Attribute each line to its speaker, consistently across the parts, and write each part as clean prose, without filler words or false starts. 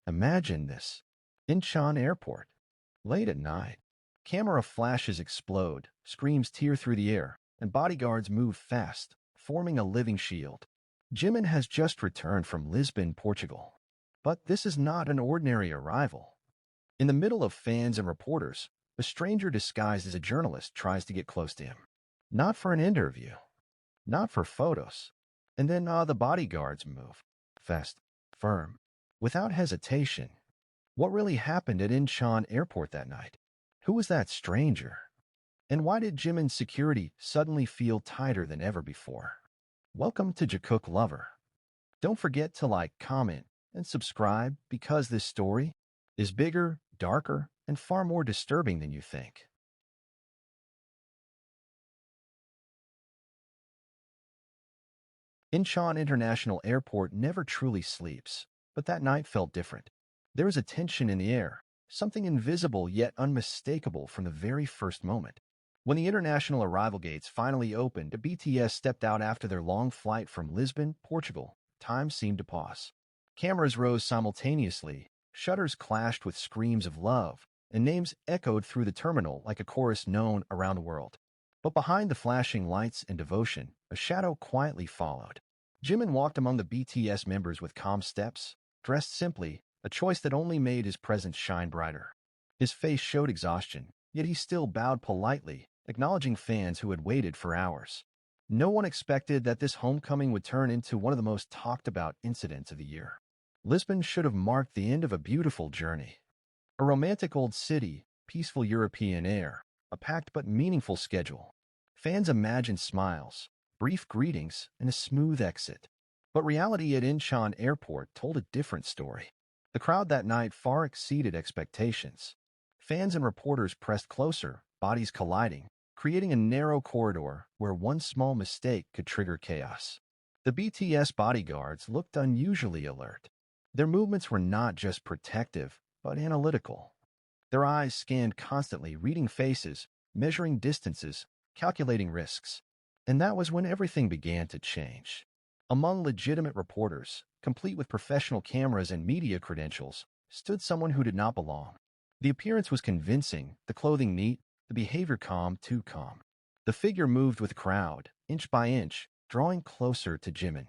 Speaker 1: Imagine this. Incheon Airport. Late at night. Camera flashes explode, screams tear through the air, and bodyguards move fast, forming a living shield. Jimin has just returned from Lisbon, Portugal. But this is not an ordinary arrival. In the middle of fans and reporters, a stranger disguised as a journalist tries to get close to him. Not for an interview. Not for photos. And then the bodyguards move. Fast. Firm. Without hesitation. What really happened at Incheon Airport that night? Who was that stranger? And why did Jimin's security suddenly feel tighter than ever before? Welcome to Jikook Lover. Don't forget to like, comment, and subscribe because this story is bigger, darker, and far more disturbing than you think. Incheon International Airport never truly sleeps, but that night felt different. There was a tension in the air, something invisible yet unmistakable from the very first moment. When the international arrival gates finally opened, the BTS stepped out after their long flight from Lisbon, Portugal. Time seemed to pause. Cameras rose simultaneously, shutters clashed with screams of love, and names echoed through the terminal like a chorus known around the world. But behind the flashing lights and devotion, a shadow quietly followed. Jimin walked among the BTS members with calm steps, dressed simply, a choice that only made his presence shine brighter. His face showed exhaustion, yet he still bowed politely, acknowledging fans who had waited for hours. No one expected that this homecoming would turn into one of the most talked-about incidents of the year. Lisbon should have marked the end of a beautiful journey. A romantic old city, peaceful European air, a packed but meaningful schedule. Fans imagined smiles, brief greetings, and a smooth exit. But reality at Incheon Airport told a different story. The crowd that night far exceeded expectations. Fans and reporters pressed closer, bodies colliding, creating a narrow corridor where one small mistake could trigger chaos. The BTS bodyguards looked unusually alert. Their movements were not just protective, but analytical. Their eyes scanned constantly, reading faces, measuring distances, calculating risks. And that was when everything began to change. Among legitimate reporters, complete with professional cameras and media credentials, stood someone who did not belong. The appearance was convincing, the clothing neat, the behavior calm, too calm. The figure moved with the crowd, inch by inch, drawing closer to Jimin.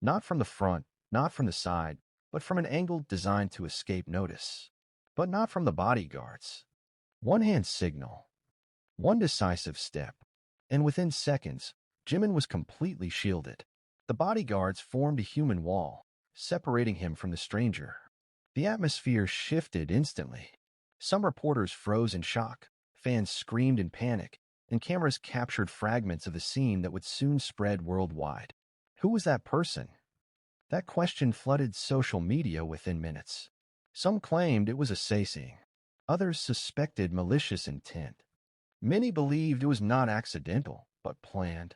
Speaker 1: Not from the front, not from the side, but from an angle designed to escape notice. But not from the bodyguards. One hand signal. One decisive step. And within seconds, Jimin was completely shielded. The bodyguards formed a human wall, separating him from the stranger. The atmosphere shifted instantly. Some reporters froze in shock, fans screamed in panic, and cameras captured fragments of the scene that would soon spread worldwide. Who was that person? That question flooded social media within minutes. Some claimed it was a saying. Others suspected malicious intent. Many believed it was not accidental, but planned.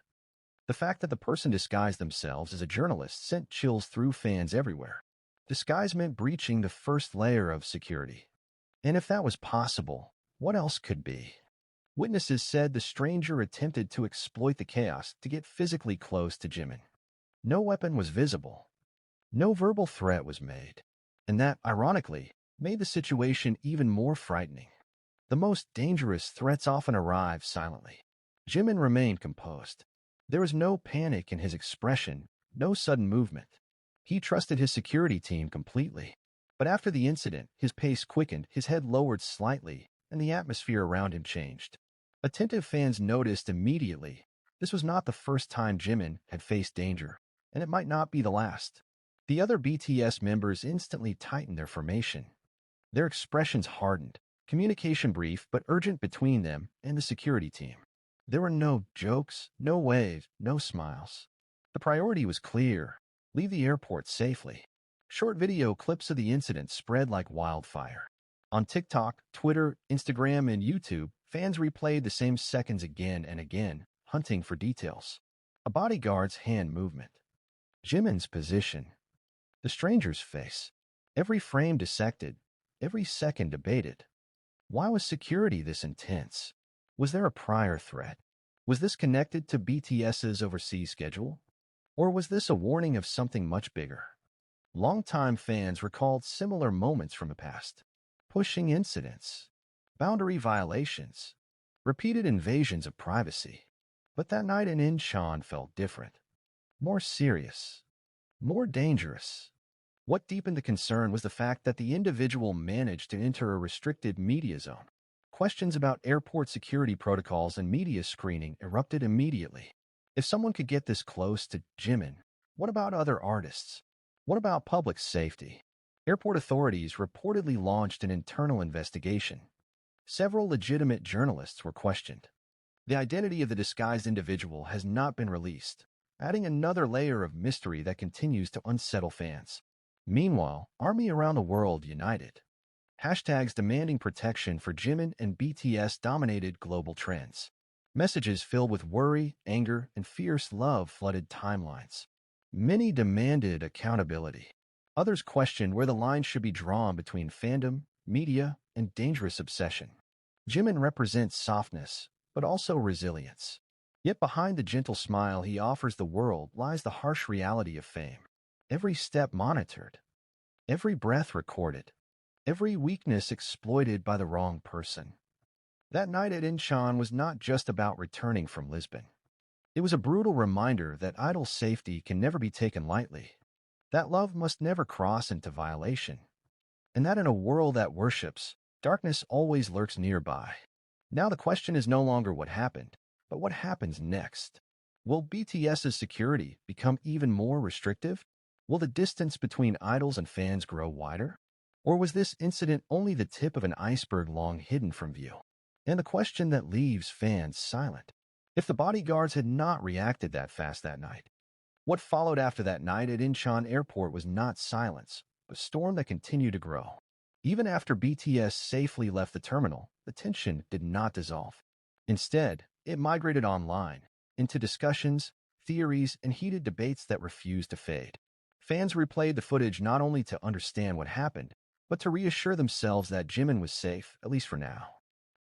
Speaker 1: The fact that the person disguised themselves as a journalist sent chills through fans everywhere. Disguise meant breaching the first layer of security. And if that was possible, what else could be? Witnesses said the stranger attempted to exploit the chaos to get physically close to Jimin. No weapon was visible. No verbal threat was made. And that, ironically, made the situation even more frightening. The most dangerous threats often arrive silently. Jimin remained composed. There was no panic in his expression, no sudden movement. He trusted his security team completely. But after the incident, his pace quickened, his head lowered slightly, and the atmosphere around him changed. Attentive fans noticed immediately this was not the first time Jimin had faced danger, and it might not be the last. The other BTS members instantly tightened their formation. Their expressions hardened, communication brief but urgent between them and the security team. There were no jokes, no waves, no smiles. The priority was clear: leave the airport safely. Short video clips of the incident spread like wildfire. On TikTok, Twitter, Instagram, and YouTube, fans replayed the same seconds again and again, hunting for details. A bodyguard's hand movement. Jimin's position. The stranger's face. Every frame dissected, every second debated. Why was security this intense? Was there a prior threat? Was this connected to BTS's overseas schedule? Or was this a warning of something much bigger? Longtime fans recalled similar moments from the past. Pushing incidents, boundary violations, repeated invasions of privacy. But that night in Incheon felt different, more serious, more dangerous. What deepened the concern was the fact that the individual managed to enter a restricted media zone. Questions about airport security protocols and media screening erupted immediately. If someone could get this close to Jimin, what about other artists? What about public safety? Airport authorities reportedly launched an internal investigation. Several legitimate journalists were questioned. The identity of the disguised individual has not been released, adding another layer of mystery that continues to unsettle fans. Meanwhile, ARMY around the world united. Hashtags demanding protection for Jimin and BTS dominated global trends. Messages filled with worry, anger, and fierce love flooded timelines. Many demanded accountability. Others questioned where the line should be drawn between fandom, media, and dangerous obsession. Jimin represents softness, but also resilience. Yet behind the gentle smile he offers the world lies the harsh reality of fame. Every step monitored, every breath recorded, every weakness exploited by the wrong person. That night at Incheon was not just about returning from Lisbon. It was a brutal reminder that idol safety can never be taken lightly, that love must never cross into violation, and that in a world that worships, darkness always lurks nearby. Now the question is no longer what happened, but what happens next. Will BTS's security become even more restrictive? Will the distance between idols and fans grow wider? Or was this incident only the tip of an iceberg long hidden from view? And the question that leaves fans silent. If the bodyguards had not reacted that fast that night, what followed after that night at Incheon Airport was not silence, but a storm that continued to grow. Even after BTS safely left the terminal, the tension did not dissolve. Instead, it migrated online, into discussions, theories, and heated debates that refused to fade. Fans replayed the footage not only to understand what happened, but to reassure themselves that Jimin was safe, at least for now.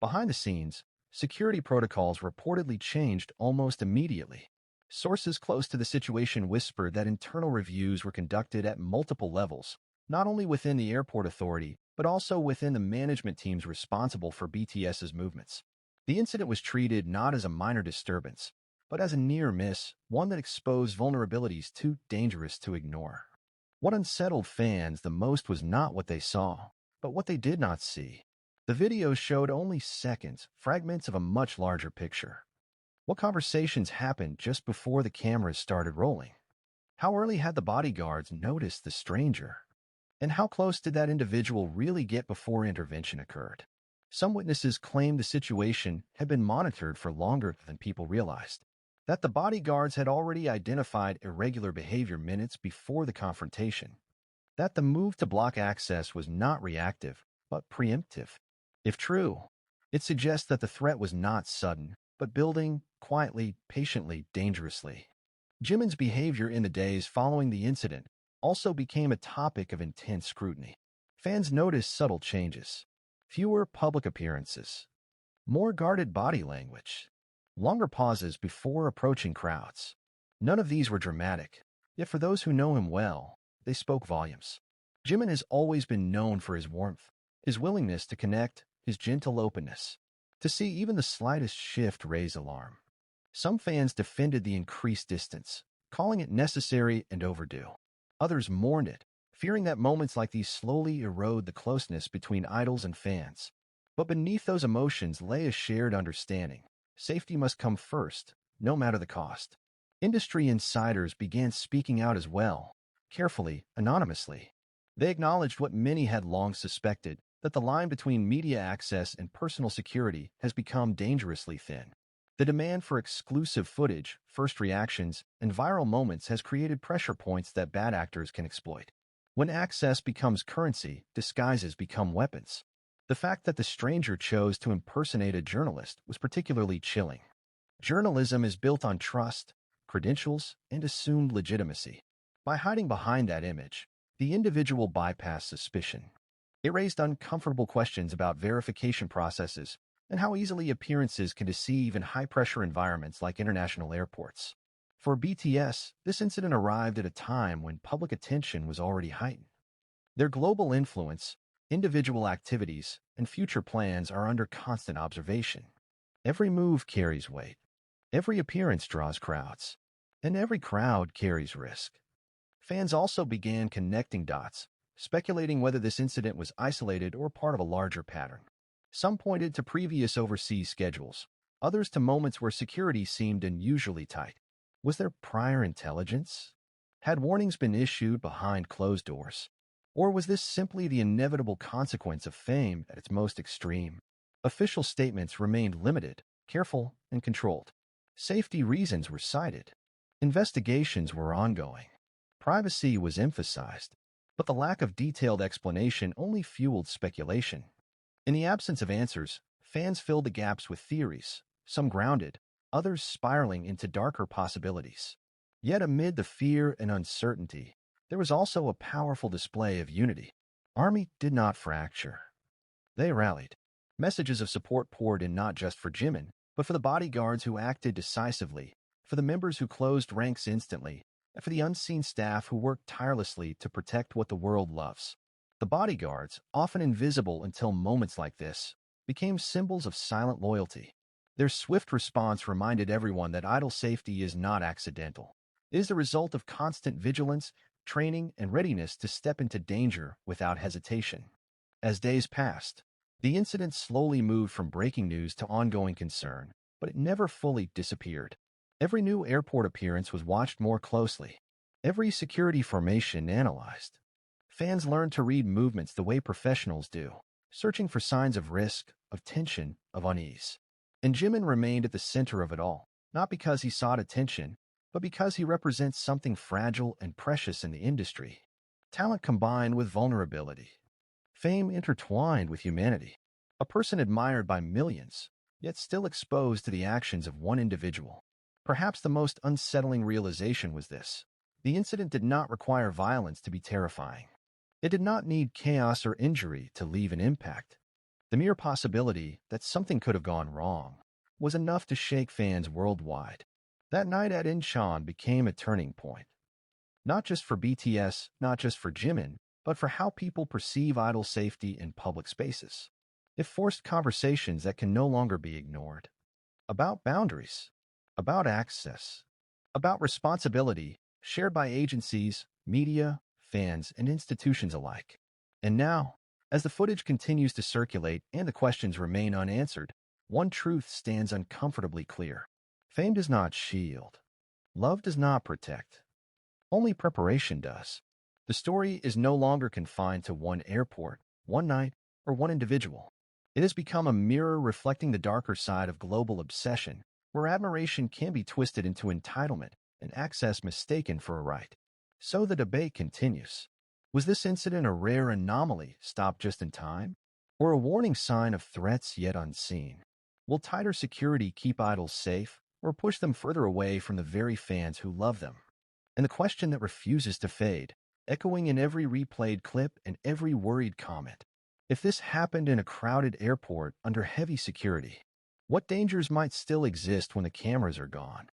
Speaker 1: Behind the scenes, security protocols reportedly changed almost immediately. Sources close to the situation whispered that internal reviews were conducted at multiple levels, not only within the airport authority, but also within the management teams responsible for BTS's movements. The incident was treated not as a minor disturbance, but as a near miss, one that exposed vulnerabilities too dangerous to ignore. What unsettled fans the most was not what they saw, but what they did not see. The videos showed only seconds, fragments of a much larger picture. What conversations happened just before the cameras started rolling? How early had the bodyguards noticed the stranger? And how close did that individual really get before intervention occurred? Some witnesses claimed the situation had been monitored for longer than people realized, that the bodyguards had already identified irregular behavior minutes before the confrontation, that the move to block access was not reactive, but preemptive. If true, it suggests that the threat was not sudden, but building quietly, patiently, dangerously. Jimin's behavior in the days following the incident also became a topic of intense scrutiny. Fans noticed subtle changes. Fewer public appearances, more guarded body language, longer pauses before approaching crowds. None of these were dramatic, yet for those who know him well, they spoke volumes. Jimin has always been known for his warmth, his willingness to connect, his gentle openness. To see even the slightest shift raised alarm. Some fans defended the increased distance, calling it necessary and overdue. Others mourned it, fearing that moments like these slowly erode the closeness between idols and fans. But beneath those emotions lay a shared understanding. Safety must come first, no matter the cost. Industry insiders began speaking out as well, carefully, anonymously. They acknowledged what many had long suspected, that the line between media access and personal security has become dangerously thin. The demand for exclusive footage, first reactions, and viral moments has created pressure points that bad actors can exploit. When access becomes currency, disguises become weapons. The fact that the stranger chose to impersonate a journalist was particularly chilling. Journalism is built on trust, credentials, and assumed legitimacy. By hiding behind that image, the individual bypassed suspicion. It raised uncomfortable questions about verification processes and how easily appearances can deceive in high-pressure environments like international airports. For BTS, this incident arrived at a time when public attention was already heightened. Their global influence, individual activities, and future plans are under constant observation. Every move carries weight. Every appearance draws crowds. And every crowd carries risk. Fans also began connecting dots, speculating whether this incident was isolated or part of a larger pattern. Some pointed to previous overseas schedules, others to moments where security seemed unusually tight. Was there prior intelligence? Had warnings been issued behind closed doors? Or was this simply the inevitable consequence of fame at its most extreme? Official statements remained limited, careful, and controlled. Safety reasons were cited. Investigations were ongoing. Privacy was emphasized, but the lack of detailed explanation only fueled speculation. In the absence of answers, fans filled the gaps with theories, some grounded, others spiraling into darker possibilities. Yet amid the fear and uncertainty, there was also a powerful display of unity. ARMY did not fracture. They rallied. Messages of support poured in not just for Jimin, but for the bodyguards who acted decisively, for the members who closed ranks instantly, and for the unseen staff who worked tirelessly to protect what the world loves. The bodyguards, often invisible until moments like this, became symbols of silent loyalty. Their swift response reminded everyone that idol safety is not accidental. It is the result of constant vigilance, training, and readiness to step into danger without hesitation. As days passed, the incident slowly moved from breaking news to ongoing concern, but it never fully disappeared. Every new airport appearance was watched more closely. Every security formation analyzed. Fans learned to read movements the way professionals do, searching for signs of risk, of tension, of unease. And Jimin remained at the center of it all, not because he sought attention, but because he represents something fragile and precious in the industry. Talent combined with vulnerability. Fame intertwined with humanity. A person admired by millions, yet still exposed to the actions of one individual. Perhaps the most unsettling realization was this. The incident did not require violence to be terrifying. It did not need chaos or injury to leave an impact. The mere possibility that something could have gone wrong was enough to shake fans worldwide. That night at Incheon became a turning point. Not just for BTS, not just for Jimin, but for how people perceive idol safety in public spaces. It forced conversations that can no longer be ignored. About boundaries, about access, about responsibility shared by agencies, media, fans, and institutions alike. And now, as the footage continues to circulate and the questions remain unanswered, one truth stands uncomfortably clear. Fame does not shield. Love does not protect. Only preparation does. The story is no longer confined to one airport, one night, or one individual. It has become a mirror reflecting the darker side of global obsession, where admiration can be twisted into entitlement and access mistaken for a right. So the debate continues. Was this incident a rare anomaly stopped just in time, or a warning sign of threats yet unseen? Will tighter security keep idols safe, or push them further away from the very fans who love them? And the question that refuses to fade, echoing in every replayed clip and every worried comment. If this happened in a crowded airport under heavy security, what dangers might still exist when the cameras are gone?